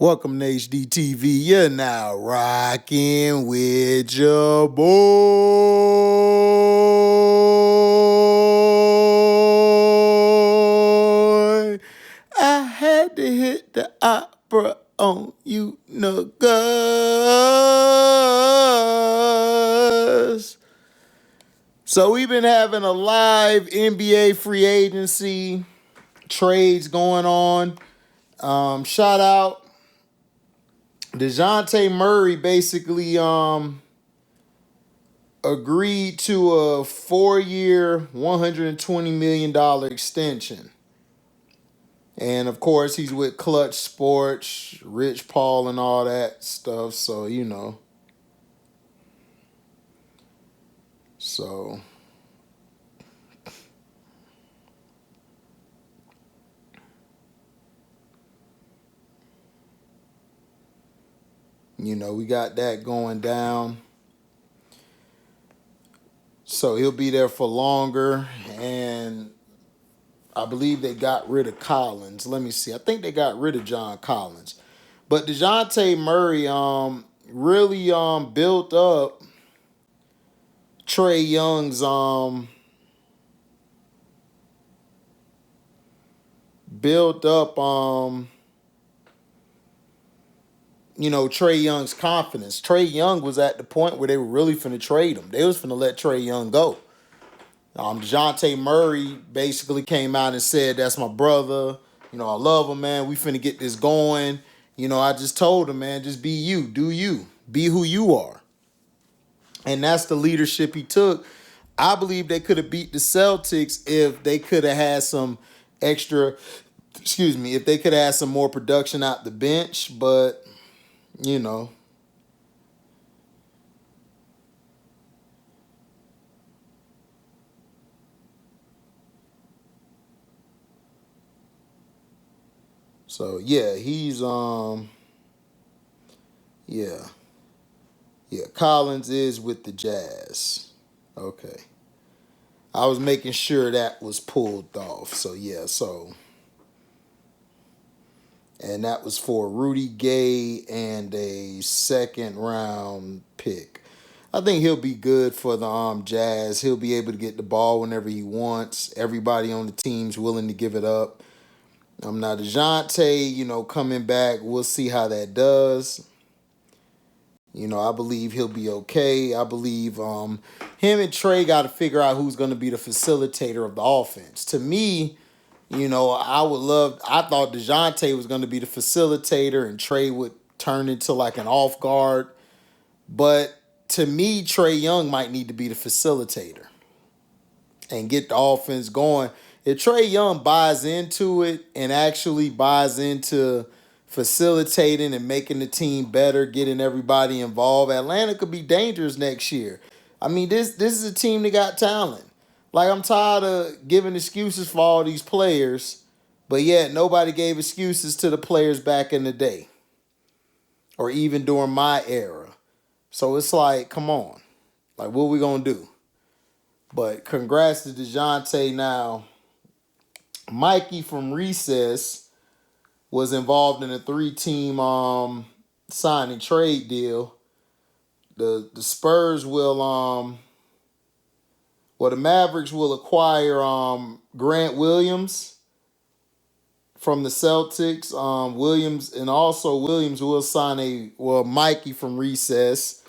Welcome to HDTV. You're now rocking with your boy. I had to hit the opera on you niggas. So we've been having a live NBA free agency trades going on. Shout out Dejounte Murray basically agreed to a 4-year, $120 million extension. And of course, he's with Clutch Sports, Rich Paul, and all that stuff. So, So, we got that going down. So he'll be there for longer. And I believe they got rid of Collins. Let me see. I think they got rid of John Collins. But Dejounte Murray really built up Trae Young's Trae Young's confidence. Trae Young was at the point where they were really finna trade him. They was finna let Trae Young go. Dejounte Murray basically came out and said, "That's my brother. I love him, man. We finna get this going. I just told him, man, just be you. Do you. Be who you are." And that's the leadership he took. I believe they could have beat the Celtics if they could have had some if they could have had some more production out the bench, but, So yeah, he's yeah. Yeah, Collins is with the Jazz. Okay. I was making sure that was pulled off. So yeah, and that was for Rudy Gay and a second round pick. I think he'll be good for the Jazz. He'll be able to get the ball whenever he wants. Everybody on the team's willing to give it up. Now DeJounte, coming back, we'll see how that does. I believe he'll be okay. I believe him and Trae got to figure out who's going to be the facilitator of the offense. To me, I thought DeJounte was going to be the facilitator and Trae would turn into like an off guard. But to me, Trae Young might need to be the facilitator and get the offense going. If Trae Young buys into it and actually buys into facilitating and making the team better, getting everybody involved, Atlanta could be dangerous next year. I mean, this is a team that got talent. Like, I'm tired of giving excuses for all these players, but yet nobody gave excuses to the players back in the day or even during my era. So it's like, come on. Like, what are we going to do? But congrats to DeJounte now. Mikey from Recess was involved in a 3-team sign and trade deal. The Spurs will the Mavericks will acquire Grant Williams from the Celtics. Williams will sign Mikey from Recess,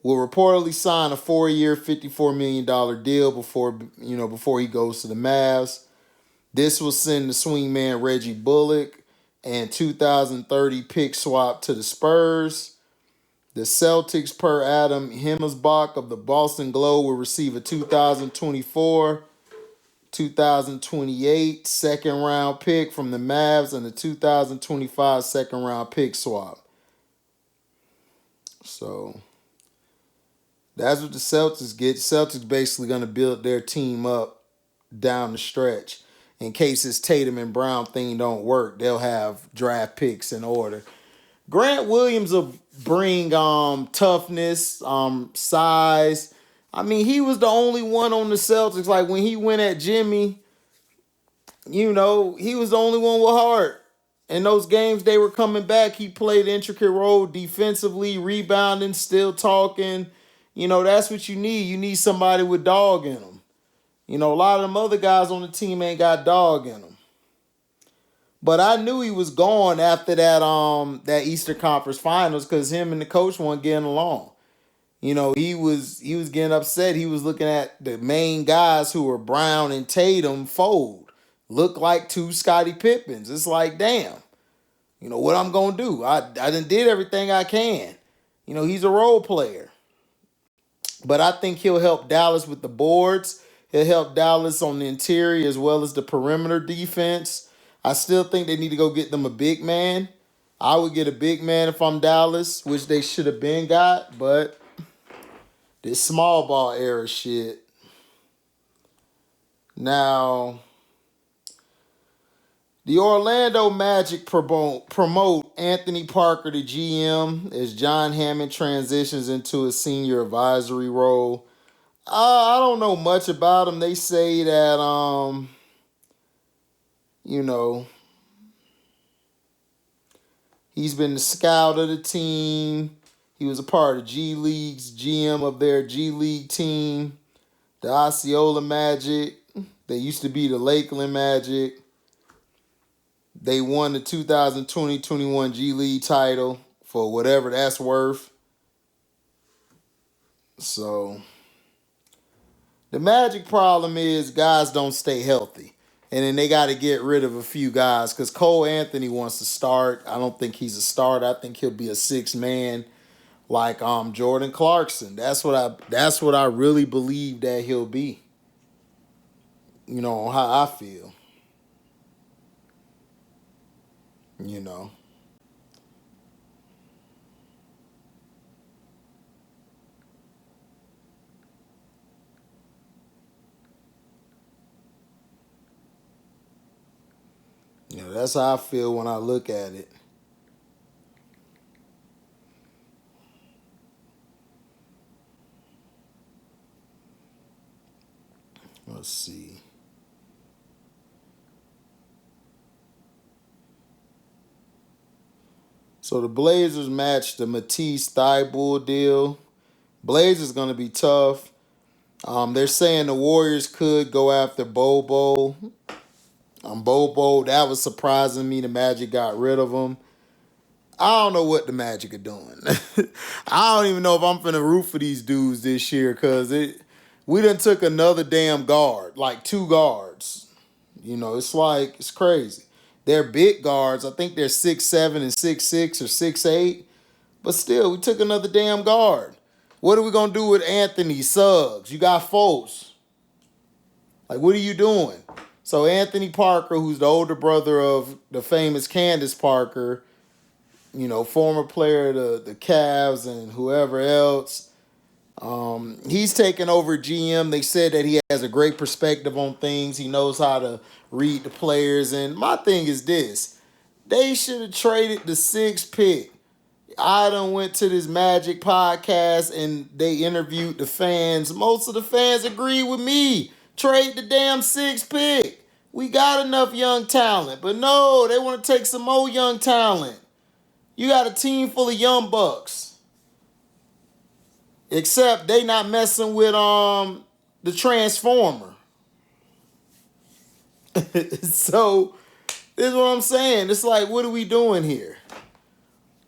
will reportedly sign a 4-year, $54 million deal before he goes to the Mavs. This will send the swingman Reggie Bullock and 2030 pick swap to the Spurs. The Celtics, per Adam Himmelsbach of the Boston Globe, will receive a 2024, 2028 second-round pick from the Mavs and a 2025 second-round pick swap. So that's what the Celtics get. Celtics basically going to build their team up down the stretch. In case this Tatum and Brown thing don't work, they'll have draft picks in order. Grant Williams will bring toughness, size. I mean, he was the only one on the Celtics. Like, when he went at Jimmy, he was the only one with heart. in those games they were coming back, he played an intricate role defensively, rebounding, still talking. That's what you need. You need somebody with dog in them. A lot of them other guys on the team ain't got dog in them. But I knew he was gone after that Eastern Conference Finals because him and the coach weren't getting along. He was getting upset. He was looking at the main guys who were Brown and Tatum fold. Look like two Scottie Pippins. It's like, damn. What I'm going to do? I done did everything I can. He's a role player. But I think he'll help Dallas with the boards. He'll help Dallas on the interior as well as the perimeter defense. I still think they need to go get them a big man. I would get a big man if I'm Dallas, which they should have been got. But this small ball era shit. Now, the Orlando Magic promote Anthony Parker to GM as John Hammond transitions into a senior advisory role. I don't know much about him. They say that, he's been the scout of the team. He was a part of G League's GM of their G League team, the Osceola Magic. They used to be the Lakeland Magic. They won the 2020-21 G League title for whatever that's worth. So, the Magic problem is guys don't stay healthy. And then they got to get rid of a few guys because Cole Anthony wants to start. I don't think he's a starter. I think he'll be a sixth man like Jordan Clarkson. That's what I really believe that he'll be. How I feel. That's how I feel when I look at it. Let's see. So the Blazers matched the Matisse Thybulle deal. Blazers going to be tough. They're saying the Warriors could go after Bobo. Bobo, that was surprising me. The Magic got rid of him. I don't know what the Magic are doing. I don't even know if I'm finna root for these dudes this year because we done took another damn guard, like two guards. It's crazy. They're big guards. I think they're 6'7" and 6'6" or 6'8". But still, we took another damn guard. What are we going to do with Anthony Suggs? You got Fultz. Like, what are you doing? So Anthony Parker, who's the older brother of the famous Candace Parker, former player of the Cavs and whoever else, he's taken over GM. They said that he has a great perspective on things. He knows how to read the players. And my thing is this. They should have traded the 6th pick. I done went to this Magic podcast and they interviewed the fans. Most of the fans agree with me. Trade the damn 6th pick. We got enough young talent. But no, they want to take some more young talent. You got a team full of young bucks. Except they not messing with the Transformer. So, this is what I'm saying. It's like, what are we doing here?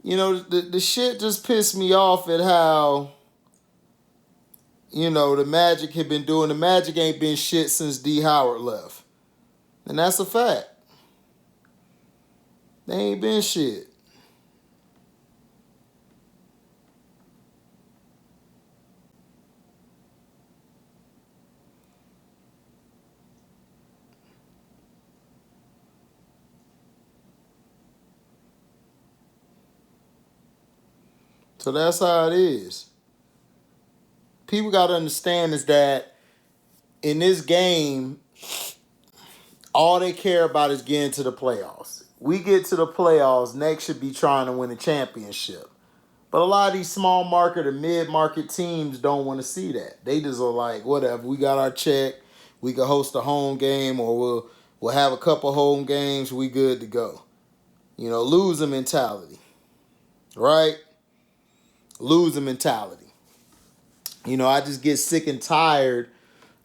The shit just pissed me off at how, the Magic had been doing. The Magic ain't been shit since D. Howard left. And that's a fact. They ain't been shit. So that's how it is. People got to understand is that in this game, all they care about is getting to the playoffs. We get to the playoffs, next should be trying to win a championship. But a lot of these small market or mid-market teams don't want to see that. They just are like, whatever, we got our check, we can host a home game or we'll have a couple home games, we good to go. Loser mentality, right? Loser mentality. I just get sick and tired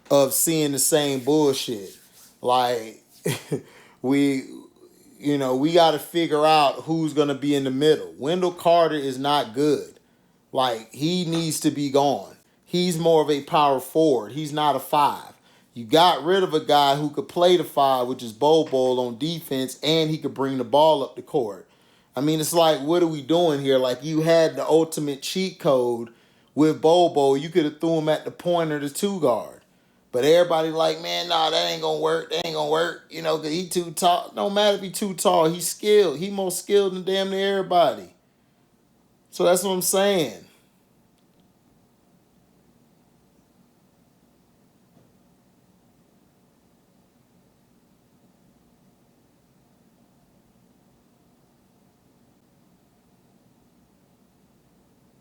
of seeing the same bullshit. Like, we, we got to figure out who's going to be in the middle. Wendell Carter is not good. Like, he needs to be gone. He's more of a power forward. He's not a five. You got rid of a guy who could play the five, which is Bobo on defense, and he could bring the ball up the court. I mean, it's like, what are we doing here? Like, you had the ultimate cheat code with Bobo. You could have threw him at the point or the two guard. But everybody like, man, nah, that ain't going to work. That ain't going to work. Because he too tall. No matter if he too tall. He's skilled. He more skilled than damn near everybody. So that's what I'm saying.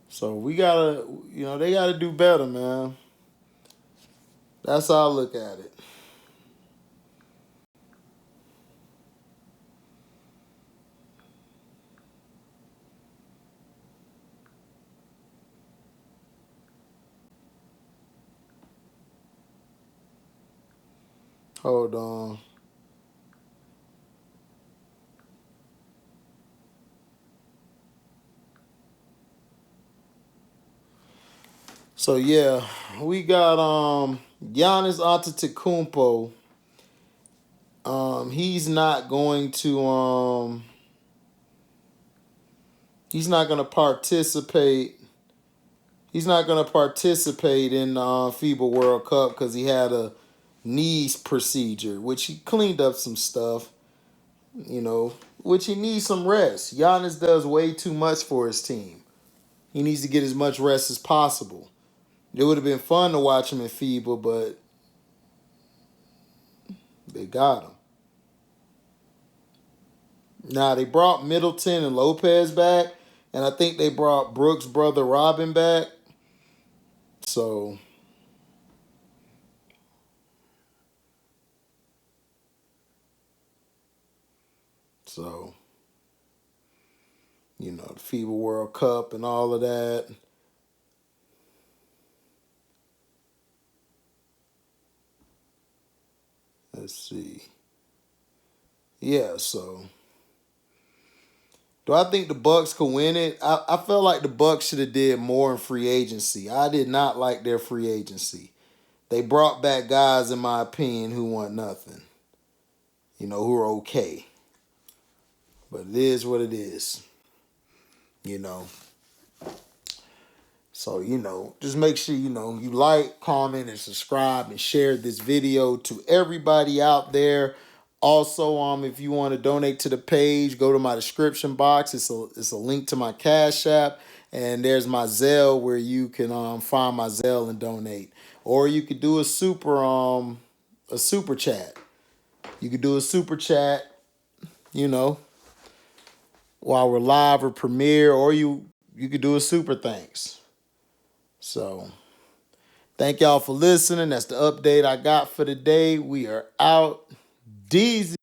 So we gotta, they gotta do better, man. That's how I look at it. Hold on. So yeah, we got Giannis Antetokounmpo. He's not going to he's not gonna participate. He's not gonna participate in the FIBA World Cup because he had a knees procedure, which he cleaned up some stuff, which he needs some rest. Giannis does way too much for his team. He needs to get as much rest as possible. It would have been fun to watch him in FIBA, but they got him. Now, they brought Middleton and Lopez back, and I think they brought Brooks' brother Robin back. So, the FIBA World Cup and all of that. Let's see. Yeah, so do I think the Bucks could win it? I felt like the Bucks should have did more in free agency. I did not like their free agency. They brought back guys, in my opinion, who want nothing. Who are okay. But it is what it is. So, just make sure, you like, comment, and subscribe and share this video to everybody out there. Also, if you want to donate to the page, go to my description box. It's a link to my Cashapp, and there's my Zelle where you can find my Zelle and donate. Or you could do a super chat. You could do a super chat, while we're live or premiere, or you could do a super thanks. So, thank y'all for listening. That's the update I got for today. We are out. Deezy.